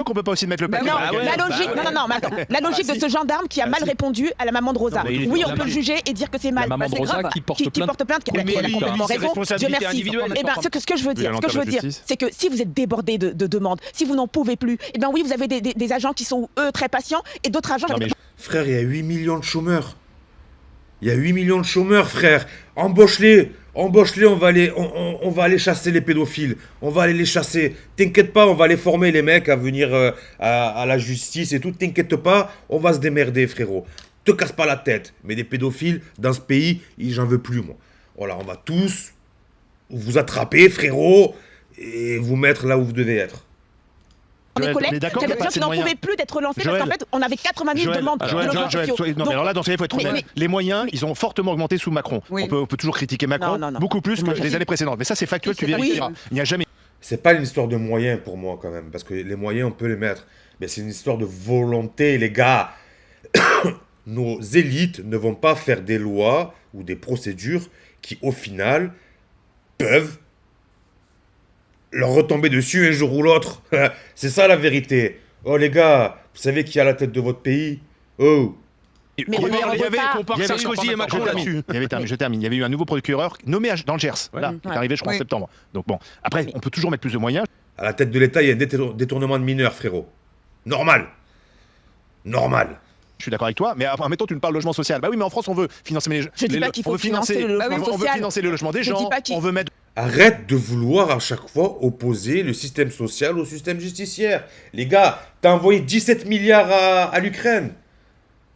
qu'on peut pas aussi mettre le paquet. Non, dans la gueule. la logique, mais attends, la logique de ce gendarme qui a mal répondu à la maman de Rosa. Non, mais il est Oui, on gendarme. peut le juger et dire que c'est mal. La maman Bah, de c'est Rosa grave. qui porte plainte. Elle Oui, mais a lui, complètement c'est raison. Dieu responsabilité merci. individuelle. Eh ben, ce que je veux dire, c'est que si vous êtes débordé de demandes, si vous n'en pouvez plus, eh ben oui, vous avez des agents qui sont eux très patients et d'autres agents. Frère, il y a 8 millions de chômeurs. Il y a 8 millions de chômeurs, frère. Embauche-les, on va aller chasser les pédophiles. On va aller les chasser. T'inquiète pas, on va les former, les mecs, à venir à la justice et tout. T'inquiète pas, on va se démerder, frérot. Te casse pas la tête. Mais des pédophiles, dans ce pays, j'en veux plus, moi. Voilà, on va tous vous attraper, frérot, et vous mettre là où vous devez être. Mes collègues, mais d'accord, il y avait mais des gens qui c'est n'en moyen. pouvaient plus d'être lancés parce Joël, qu'en fait, on avait 80 000 demandes de logements sociaux. Non, mais alors là, dans ce cas, il faut être honnête. Les moyens, ils ont fortement augmenté sous Macron. Oui. On peut toujours critiquer Macron, Non. beaucoup plus que les années précédentes. Mais ça, c'est factuel, tu vérifieras. Il n'y a jamais. C'est pas une histoire de moyens pour moi, quand même, parce que les moyens, on peut les mettre. Mais c'est une histoire de volonté, les gars. Nos élites ne vont pas faire des lois ou des procédures qui, au final, peuvent leur retomber dessus un jour ou l'autre. C'est ça la vérité. Oh les gars, vous savez qui est à la tête de votre pays? Oh. Mais compare Sarkozy et Macron là-dessus. Je termine. Il y avait eu un nouveau procureur nommé dans le Gers, là, qui est arrivé, je crois, en septembre. Donc bon, après, on peut toujours mettre plus de moyens. À la tête de l'État, il y a un détournement de mineurs, frérot. Normal. Je suis d'accord avec toi, mais admettons, tu me parles logement social. Bah oui, mais en France, on veut financer les. Je dis pas qu'il faut financer le logement On veut social. financer le logement des Je gens. dis pas qu'il- On veut mettre. Arrête de vouloir à chaque fois opposer le système social au système justiciaire. Les gars, t'as envoyé 17 milliards à l'Ukraine.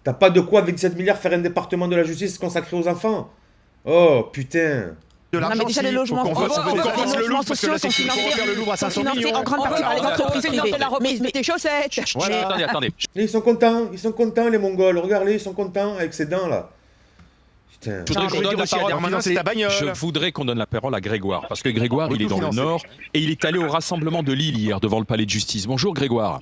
T'as pas de quoi avec 17 milliards faire un département de la justice consacré aux enfants. Oh putain. De Non, mais déjà, les logements sociaux sont financés en grande partie par les entreprises privées. la reprise de tes chaussettes. Attendez. Ils sont contents les Mongols. Regardez, ils sont contents avec ces dents là. Putain. Je voudrais qu'on donne la parole Darmanin, c'est ta bagnole. Je voudrais qu'on donne la parole à Grégoire, parce que Grégoire, On il est peut dans le financer. Nord, et il est allé au rassemblement de Lille hier, devant le palais de justice. Bonjour Grégoire.